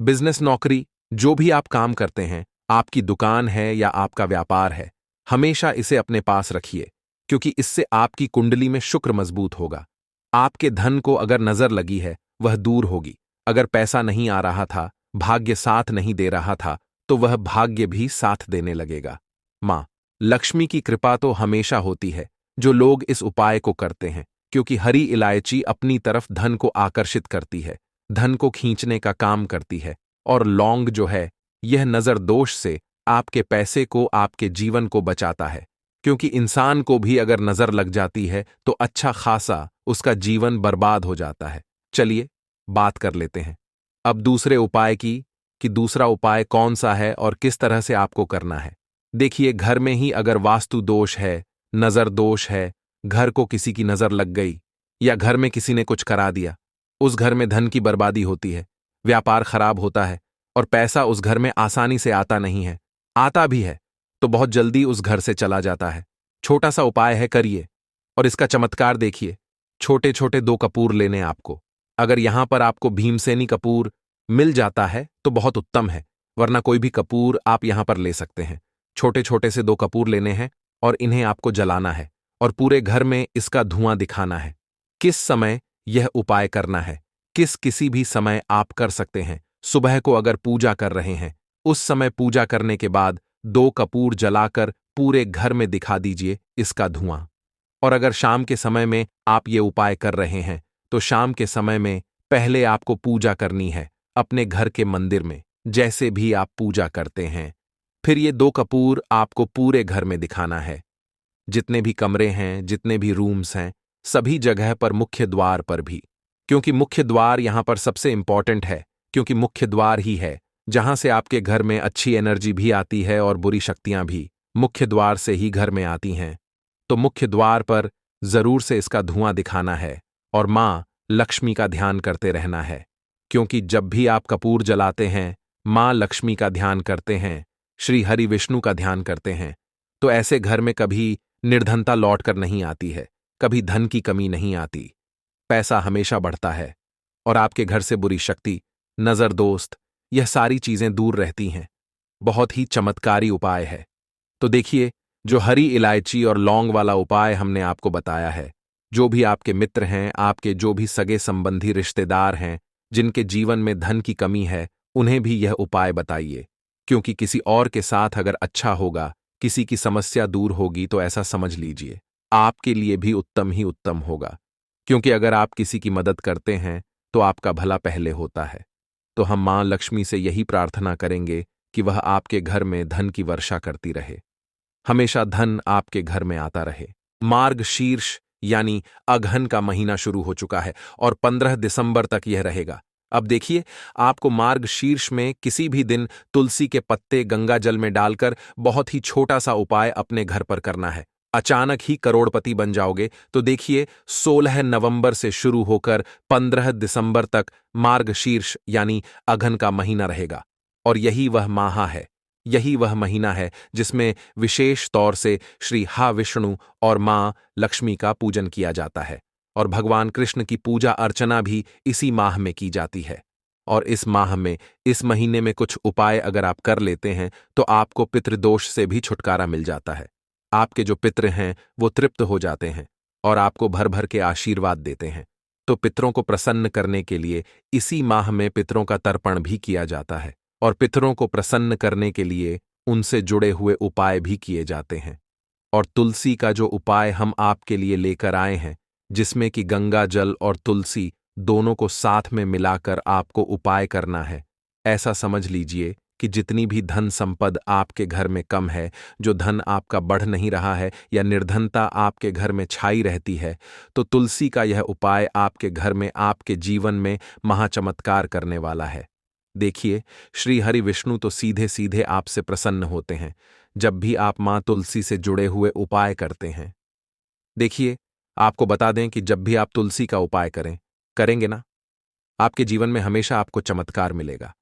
बिजनेस, नौकरी, जो भी आप काम करते हैं, आपकी दुकान है या आपका व्यापार है, हमेशा इसे अपने पास रखिए, क्योंकि इससे आपकी कुंडली में शुक्र मजबूत होगा। आपके धन को अगर नजर लगी है, वह दूर होगी। अगर पैसा नहीं आ रहा था, भाग्य साथ नहीं दे रहा था, तो वह भाग्य भी साथ देने लगेगा। मां लक्ष्मी की कृपा तो हमेशा होती है जो लोग इस उपाय को करते हैं, क्योंकि हरी इलायची अपनी तरफ धन को आकर्षित करती है, धन को खींचने का काम करती है, और लौंग जो है, यह नजर दोष से आपके पैसे को, आपके जीवन को बचाता है। क्योंकि इंसान को भी अगर नजर लग जाती है तो अच्छा खासा उसका जीवन बर्बाद हो जाता है। चलिए बात कर लेते हैं अब दूसरे उपाय की, कि दूसरा उपाय कौन सा है और किस तरह से आपको करना है। देखिए, घर में ही अगर वास्तु दोष है, नजर दोष है, घर को किसी की नजर लग गई, या घर में किसी ने कुछ करा दिया, उस घर में धन की बर्बादी होती है, व्यापार खराब होता है, और पैसा उस घर में आसानी से आता नहीं है, आता भी है तो बहुत जल्दी उस घर से चला जाता है। छोटा सा उपाय है, करिए, और इसका चमत्कार देखिए। छोटे छोटे 2 कपूर लेने आपको। अगर यहां पर आपको भीमसेनी कपूर मिल जाता है तो बहुत उत्तम है, वरना कोई भी कपूर आप यहां पर ले सकते हैं। छोटे छोटे से 2 कपूर लेने हैं और इन्हें आपको जलाना है, और पूरे घर में इसका धुआं दिखाना है। किस समय यह उपाय करना है? किसी भी समय आप कर सकते हैं। सुबह को अगर पूजा कर रहे हैं, उस समय पूजा करने के बाद 2 कपूर जलाकर पूरे घर में दिखा दीजिए इसका धुआं। और अगर शाम के समय में आप ये उपाय कर रहे हैं, तो शाम के समय में पहले आपको पूजा करनी है अपने घर के मंदिर में, जैसे भी आप पूजा करते हैं। फिर ये 2 कपूर आपको पूरे घर में दिखाना है, जितने भी कमरे हैं, जितने भी रूम्स हैं, सभी जगह पर, मुख्य द्वार पर भी, क्योंकि मुख्य द्वार यहां पर सबसे इंपॉर्टेंट है, क्योंकि मुख्य द्वार ही है जहां से आपके घर में अच्छी एनर्जी भी आती है और बुरी शक्तियां भी मुख्य द्वार से ही घर में आती हैं। तो मुख्य द्वार पर जरूर से इसका धुआं दिखाना है, और मां लक्ष्मी का ध्यान करते रहना है, क्योंकि जब भी आप कपूर जलाते हैं, मां लक्ष्मी का ध्यान करते हैं, श्री हरि विष्णु का ध्यान करते हैं, तो ऐसे घर में कभी निर्धनता लौट कर नहीं आती है, कभी धन की कमी नहीं आती, पैसा हमेशा बढ़ता है, और आपके घर से बुरी शक्ति, नजर दोस्त, यह सारी चीजें दूर रहती हैं। बहुत ही चमत्कारी उपाय है। तो देखिए, जो हरी इलायची और लौंग वाला उपाय हमने आपको बताया है, जो भी आपके मित्र हैं, आपके जो भी सगे संबंधी रिश्तेदार हैं, जिनके जीवन में धन की कमी है, उन्हें भी यह उपाय बताइए, क्योंकि किसी और के साथ अगर अच्छा होगा, किसी की समस्या दूर होगी, तो ऐसा समझ लीजिए आपके लिए भी उत्तम ही उत्तम होगा। क्योंकि अगर आप किसी की मदद करते हैं तो आपका भला पहले होता है। तो हम मां लक्ष्मी से यही प्रार्थना करेंगे कि वह आपके घर में धन की वर्षा करती रहे, हमेशा धन आपके घर में आता रहे। मार्ग शीर्ष यानी अगहन का महीना शुरू हो चुका है और 15 दिसंबर तक यह रहेगा। अब देखिए, आपको मार्ग शीर्ष में किसी भी दिन तुलसी के पत्ते गंगा जल में डालकर बहुत ही छोटा सा उपाय अपने घर पर करना है। अचानक ही करोड़पति बन जाओगे। तो देखिए, 16 नवंबर से शुरू होकर 15 दिसंबर तक मार्ग शीर्ष यानी अगहन का महीना रहेगा और यही वह महीना है जिसमें विशेष तौर से श्री हा विष्णु और मां लक्ष्मी का पूजन किया जाता है और भगवान कृष्ण की पूजा अर्चना भी इसी माह में की जाती है। और इस माह में, इस महीने में कुछ उपाय अगर आप कर लेते हैं तो आपको पितृदोष से भी छुटकारा मिल जाता है। आपके जो पितृ हैं वो तृप्त हो जाते हैं और आपको भर भर के आशीर्वाद देते हैं। तो पितरों को प्रसन्न करने के लिए इसी माह में पितरों का तर्पण भी किया जाता है और पितरों को प्रसन्न करने के लिए उनसे जुड़े हुए उपाय भी किए जाते हैं। और तुलसी का जो उपाय हम आपके लिए लेकर आए हैं, जिसमें कि गंगा जल और तुलसी दोनों को साथ में मिलाकर आपको उपाय करना है। ऐसा समझ लीजिए कि जितनी भी धन संपद आपके घर में कम है, जो धन आपका बढ़ नहीं रहा है या निर्धनता आपके घर में छाई रहती है, तो तुलसी का यह उपाय आपके घर में, आपके जीवन में महाचमत्कार करने वाला है। देखिए, श्री हरि विष्णु तो सीधे सीधे आपसे प्रसन्न होते हैं जब भी आप मां तुलसी से जुड़े हुए उपाय करते हैं। देखिए, आपको बता दें कि जब भी आप तुलसी का उपाय करेंगे ना, आपके जीवन में हमेशा आपको चमत्कार मिलेगा,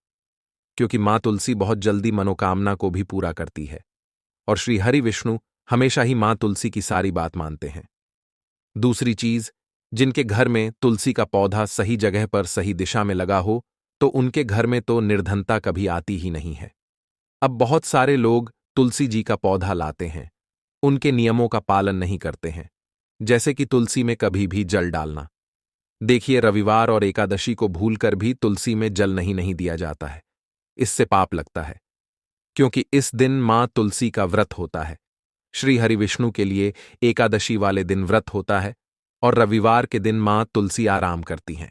क्योंकि मां तुलसी बहुत जल्दी मनोकामना को भी पूरा करती है और श्री हरि विष्णु हमेशा ही मां तुलसी की सारी बात मानते हैं। दूसरी चीज, जिनके घर में तुलसी का पौधा सही जगह पर सही दिशा में लगा हो, तो उनके घर में तो निर्धनता कभी आती ही नहीं है। अब बहुत सारे लोग तुलसी जी का पौधा लाते हैं, उनके नियमों का पालन नहीं करते हैं, जैसे कि तुलसी में कभी भी जल डालना। देखिए, रविवार और एकादशी को भूलकर भी तुलसी में जल नहीं दिया जाता है। इससे पाप लगता है, क्योंकि इस दिन मां तुलसी का व्रत होता है। श्री हरि विष्णु के लिए एकादशी वाले दिन व्रत होता है और रविवार के दिन मां तुलसी आराम करती हैं।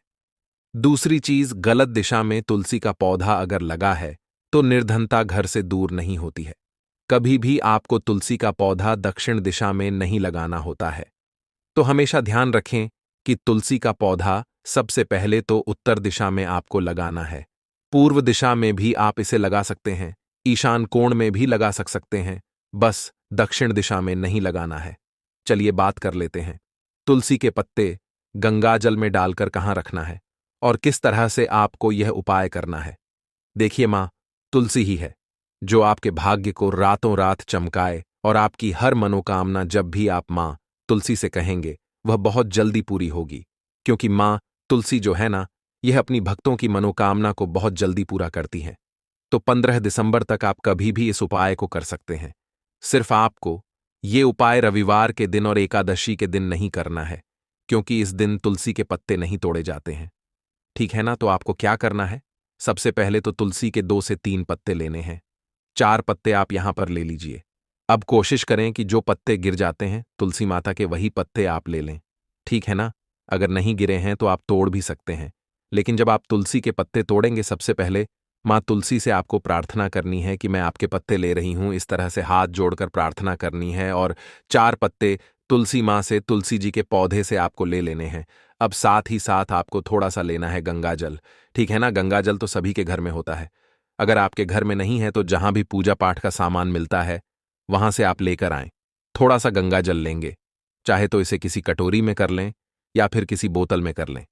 दूसरी चीज, गलत दिशा में तुलसी का पौधा अगर लगा है तो निर्धनता घर से दूर नहीं होती है। कभी भी आपको तुलसी का पौधा दक्षिण दिशा में नहीं लगाना होता है। तो हमेशा ध्यान रखें कि तुलसी का पौधा सबसे पहले तो उत्तर दिशा में आपको लगाना है। पूर्व दिशा में भी आप इसे लगा सकते हैं, ईशान कोण में भी लगा सकते हैं, बस दक्षिण दिशा में नहीं लगाना है। चलिए बात कर लेते हैं, तुलसी के पत्ते गंगा जल में डालकर कहाँ रखना है और किस तरह से आपको यह उपाय करना है। देखिए, मां तुलसी ही है जो आपके भाग्य को रातों रात चमकाए और आपकी हर मनोकामना जब भी आप मां तुलसी से कहेंगे वह बहुत जल्दी पूरी होगी, क्योंकि मां तुलसी जो है ना, यह अपनी भक्तों की मनोकामना को बहुत जल्दी पूरा करती हैं। तो 15 दिसंबर तक आप कभी भी इस उपाय को कर सकते हैं। सिर्फ आपको ये उपाय रविवार के दिन और एकादशी के दिन नहीं करना है, क्योंकि इस दिन तुलसी के पत्ते नहीं तोड़े जाते हैं। ठीक है ना? तो आपको क्या करना है? सबसे पहले तो तुलसी के 2 से 3 पत्ते लेने हैं। 4 पत्ते आप यहां पर ले लीजिए। अब कोशिश करें कि जो पत्ते गिर जाते हैं तुलसी माता के, वही पत्ते आप ले लें। ठीक है ना? अगर नहीं गिरे हैं तो आप तोड़ भी सकते हैं, लेकिन जब आप तुलसी के पत्ते तोड़ेंगे, सबसे पहले मां तुलसी से आपको प्रार्थना करनी है कि मैं आपके पत्ते ले रही हूं। इस तरह से हाथ जोड़कर प्रार्थना करनी है और 4 पत्ते तुलसी मां से, तुलसी जी के पौधे से आपको ले लेने हैं। अब साथ ही साथ आपको थोड़ा सा लेना है गंगा जल। ठीक है ना? गंगा जल तो सभी के घर में होता है। अगर आपके घर में नहीं है तो जहां भी पूजा पाठ का सामान मिलता है वहां से आप लेकर आएं। थोड़ा सा गंगा जल लेंगे, चाहे तो इसे किसी कटोरी में कर लें या फिर किसी बोतल में कर लें।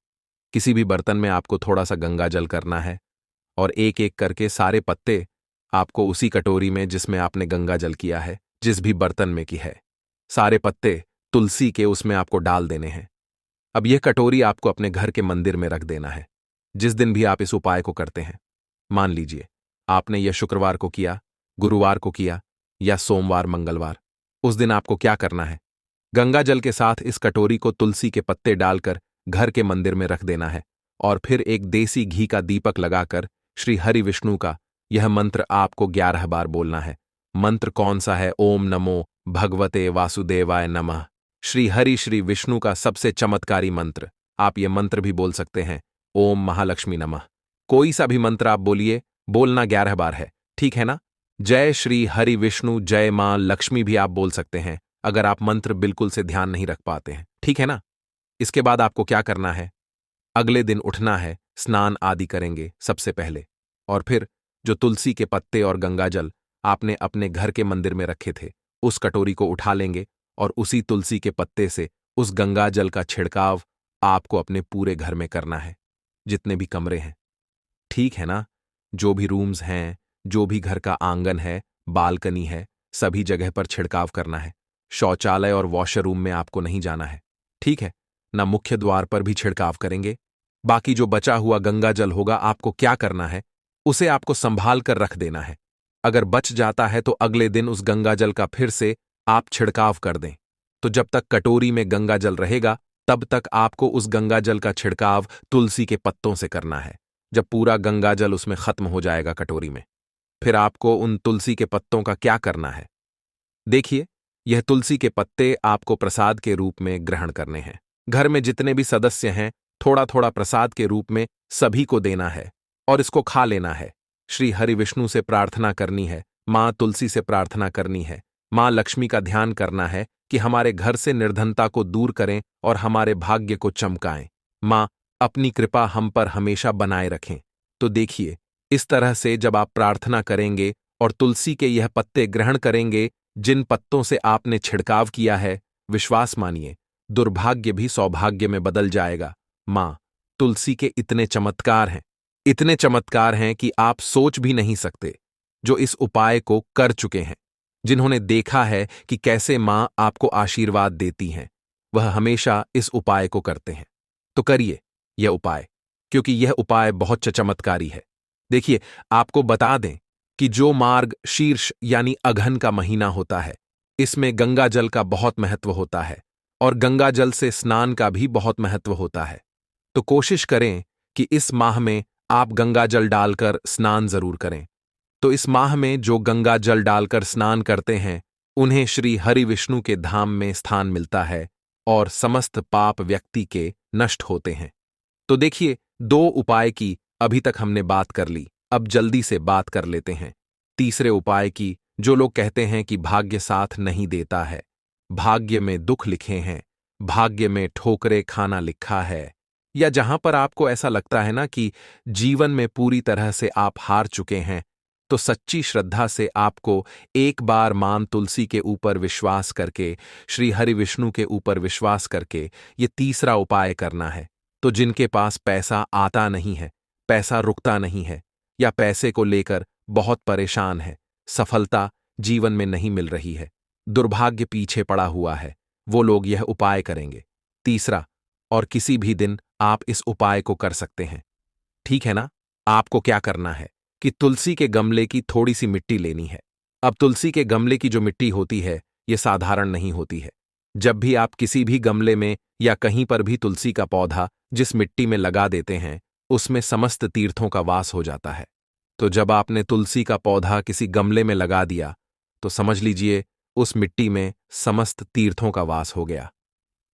किसी भी बर्तन में आपको थोड़ा सा गंगा जल करना है और एक एक करके सारे पत्ते आपको उसी कटोरी में, जिसमें आपने गंगा जल किया है, जिस भी बर्तन में की है, सारे पत्ते तुलसी के उसमें आपको डाल देने हैं। अब यह कटोरी आपको अपने घर के मंदिर में रख देना है, जिस दिन भी आप इस उपाय को करते हैं। मान लीजिए आपने यह शुक्रवार को किया, गुरुवार को किया या सोमवार मंगलवार, उस दिन आपको क्या करना है? गंगा जल के साथ इस कटोरी को तुलसी के पत्ते डालकर घर के मंदिर में रख देना है और फिर एक देसी घी का दीपक लगाकर श्री हरि विष्णु का यह मंत्र आपको 11 बार बोलना है। मंत्र कौन सा है? ओम नमो भगवते वासुदेवाय नमः। श्री हरि श्री विष्णु का सबसे चमत्कारी मंत्र। आप यह मंत्र भी बोल सकते हैं, ओम महालक्ष्मी नमः। कोई सा भी मंत्र आप बोलिए, बोलना 11 बार है। ठीक है ना? जय श्री हरि विष्णु, जय मां लक्ष्मी भी आप बोल सकते हैं। अगर आप मंत्र बिल्कुल से ध्यान नहीं रख पाते हैं, ठीक है ना? इसके बाद आपको क्या करना है? अगले दिन उठना है, स्नान आदि करेंगे सबसे पहले, और फिर जो तुलसी के पत्ते और गंगाजल आपने अपने घर के मंदिर में रखे थे, उस कटोरी को उठा लेंगे और उसी तुलसी के पत्ते से उस गंगाजल का छिड़काव आपको अपने पूरे घर में करना है, जितने भी कमरे हैं। ठीक है ना? जो भी रूम्स हैं, जो भी घर का आंगन है, बालकनी है, सभी जगह पर छिड़काव करना है। शौचालय और वॉशरूम में आपको नहीं जाना है, ठीक है? ना मुख्य द्वार पर भी छिड़काव करेंगे। बाकी जो बचा हुआ गंगा जल होगा, आपको क्या करना है? उसे आपको संभाल कर रख देना है। अगर बच जाता है तो अगले दिन उस गंगा जल का फिर से आप छिड़काव कर दें। तो जब तक कटोरी में गंगा जल रहेगा, तब तक आपको उस गंगा जल का छिड़काव तुलसी के पत्तों से करना है। जब पूरा गंगा जल उसमें खत्म हो जाएगा कटोरी में, फिर आपको उन तुलसी के पत्तों का क्या करना है? देखिए, यह तुलसी के पत्ते आपको प्रसाद के रूप में ग्रहण करने हैं। घर में जितने भी सदस्य हैं, थोड़ा थोड़ा प्रसाद के रूप में सभी को देना है और इसको खा लेना है। श्री हरि विष्णु से प्रार्थना करनी है, मां तुलसी से प्रार्थना करनी है, मां लक्ष्मी का ध्यान करना है कि हमारे घर से निर्धनता को दूर करें और हमारे भाग्य को चमकाएं। मां अपनी कृपा हम पर हमेशा बनाए रखें। तो देखिए, इस तरह से जब आप प्रार्थना करेंगे और तुलसी के यह पत्ते ग्रहण करेंगे, जिन पत्तों से आपने छिड़काव किया है, विश्वास मानिए, दुर्भाग्य भी सौभाग्य में बदल जाएगा। मां तुलसी के इतने चमत्कार हैं कि आप सोच भी नहीं सकते। जो इस उपाय को कर चुके हैं, जिन्होंने देखा है कि कैसे मां आपको आशीर्वाद देती हैं, वह हमेशा इस उपाय को करते हैं। तो करिए यह उपाय, क्योंकि यह उपाय बहुत चमत्कारी है। देखिए, आपको बता दें कि जो मार्ग शीर्ष यानी अघन का महीना होता है, इसमें गंगा जल का बहुत महत्व होता है और गंगा जल से स्नान का भी बहुत महत्व होता है। तो कोशिश करें कि इस माह में आप गंगा जल डालकर स्नान जरूर करें। तो इस माह में जो गंगा जल डालकर स्नान करते हैं, उन्हें श्री हरि विष्णु के धाम में स्थान मिलता है और समस्त पाप व्यक्ति के नष्ट होते हैं। तो देखिए, 2 उपाय की अभी तक हमने बात कर ली, अब जल्दी से बात कर लेते हैं तीसरे उपाय की। जो लोग कहते हैं कि भाग्य साथ नहीं देता है, भाग्य में दुख लिखे हैं, भाग्य में ठोकरें खाना लिखा है, या जहां पर आपको ऐसा लगता है ना कि जीवन में पूरी तरह से आप हार चुके हैं, तो सच्ची श्रद्धा से आपको एक बार मां तुलसी के ऊपर विश्वास करके, श्री हरि विष्णु के ऊपर विश्वास करके ये तीसरा उपाय करना है। तो जिनके पास पैसा आता नहीं है, पैसा रुकता नहीं है, या पैसे को लेकर बहुत परेशान है, सफलता जीवन में नहीं मिल रही है, दुर्भाग्य पीछे पड़ा हुआ है, वो लोग यह उपाय करेंगे। तीसरा, और किसी भी दिन आप इस उपाय को कर सकते हैं, ठीक है ना? आपको क्या करना है कि तुलसी के गमले की थोड़ी सी मिट्टी लेनी है। अब तुलसी के गमले की जो मिट्टी होती है, यह साधारण नहीं होती है। जब भी आप किसी भी गमले में या कहीं पर भी तुलसी का पौधा जिस मिट्टी में लगा देते हैं, उसमें समस्त तीर्थों का वास हो जाता है। तो जब आपने तुलसी का पौधा किसी गमले में लगा दिया, तो समझ लीजिए उस मिट्टी में समस्त तीर्थों का वास हो गया।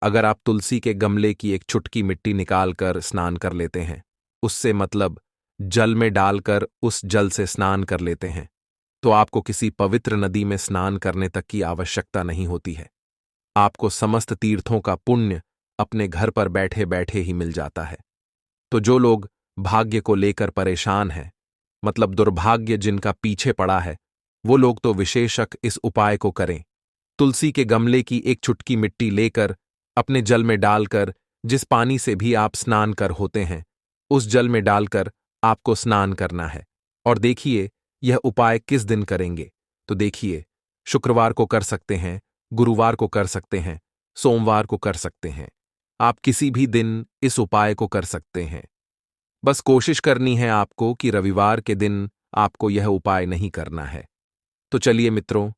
अगर आप तुलसी के गमले की एक चुटकी मिट्टी निकालकर स्नान कर लेते हैं, उससे मतलब जल में डालकर उस जल से स्नान कर लेते हैं, तो आपको किसी पवित्र नदी में स्नान करने तक की आवश्यकता नहीं होती है। आपको समस्त तीर्थों का पुण्य अपने घर पर बैठे बैठे ही मिल जाता है। तो जो लोग भाग्य को लेकर परेशान हैं, मतलब दुर्भाग्य जिनका पीछे पड़ा है, वो लोग तो विशेषक इस उपाय को करें। तुलसी के गमले की एक चुटकी मिट्टी लेकर अपने जल में डालकर, जिस पानी से भी आप स्नान कर होते हैं, उस जल में डालकर आपको स्नान करना है। और देखिए, यह उपाय किस दिन करेंगे? तो देखिए, शुक्रवार को कर सकते हैं, गुरुवार को कर सकते हैं, सोमवार को कर सकते हैं। आप किसी भी दिन इस उपाय को कर सकते हैं। बस कोशिश करनी है आपको कि रविवार के दिन आपको यह उपाय नहीं करना है। तो चलिए मित्रों,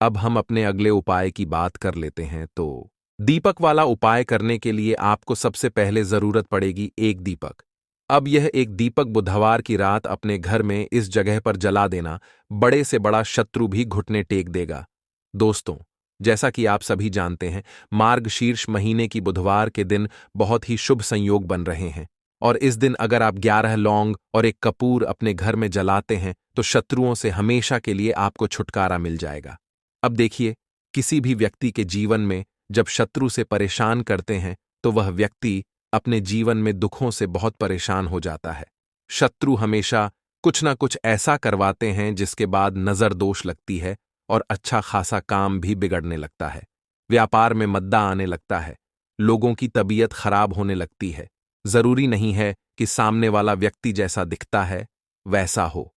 अब हम अपने अगले उपाय की बात कर लेते हैं। तो दीपक वाला उपाय करने के लिए आपको सबसे पहले जरूरत पड़ेगी एक दीपक। अब यह एक दीपक बुधवार की रात अपने घर में इस जगह पर जला देना, बड़े से बड़ा शत्रु भी घुटने टेक देगा। दोस्तों, जैसा कि आप सभी जानते हैं, मार्गशीर्ष महीने की बुधवार के दिन बहुत ही शुभ संयोग बन रहे हैं, और इस दिन अगर आप 11 लौंग और एक कपूर अपने घर में जलाते हैं, तो शत्रुओं से हमेशा के लिए आपको छुटकारा मिल जाएगा। अब देखिए, किसी भी व्यक्ति के जीवन में जब शत्रु से परेशान करते हैं तो वह व्यक्ति अपने जीवन में दुखों से बहुत परेशान हो जाता है। शत्रु हमेशा कुछ ना कुछ ऐसा करवाते हैं जिसके बाद नजर दोष लगती है और अच्छा खासा काम भी बिगड़ने लगता है। व्यापार में मद्दा आने लगता है, लोगों की तबीयत खराब होने लगती है। जरूरी नहीं है कि सामने वाला व्यक्ति जैसा दिखता है वैसा हो।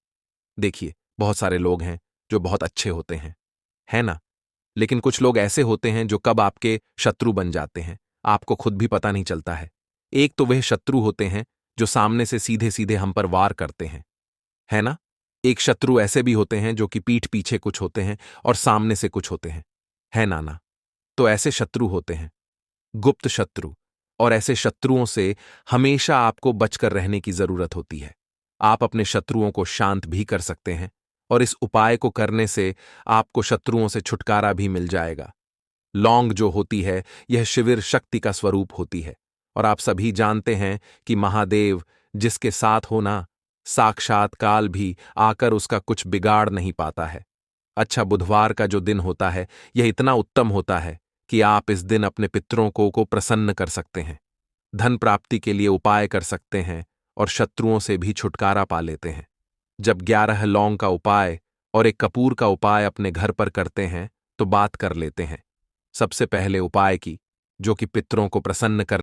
देखिए, बहुत सारे लोग हैं जो बहुत अच्छे होते हैं, है ना? लेकिन कुछ लोग ऐसे होते हैं जो कब आपके शत्रु बन जाते हैं, आपको खुद भी पता नहीं चलता है। एक तो वह शत्रु होते हैं जो सामने से सीधे सीधे हम पर वार करते हैं, है ना? एक शत्रु ऐसे भी होते हैं जो कि पीठ पीछे कुछ होते हैं और सामने से कुछ होते हैं, है नाना? तो ऐसे शत्रु होते हैं गुप्त शत्रु, और ऐसे शत्रुओं से हमेशा आपको बचकर रहने की जरूरत होती है। आप अपने शत्रुओं को शांत भी कर सकते हैं और इस उपाय को करने से आपको शत्रुओं से छुटकारा भी मिल जाएगा। लौंग जो होती है यह शिविर शक्ति का स्वरूप होती है और आप सभी जानते हैं कि महादेव जिसके साथ होना, साक्षात काल भी आकर उसका कुछ बिगाड़ नहीं पाता है। अच्छा, बुधवार का जो दिन होता है यह इतना उत्तम होता है कि आप इस दिन अपने पितरों को प्रसन्न कर सकते हैं, धन प्राप्ति के लिए उपाय कर सकते हैं और शत्रुओं से भी छुटकारा पा लेते हैं। जब 11 लौंग का उपाय और एक कपूर का उपाय अपने घर पर करते हैं तो बात कर लेते हैं। सबसे पहले उपाय की, जो कि पितरों को प्रसन्न कर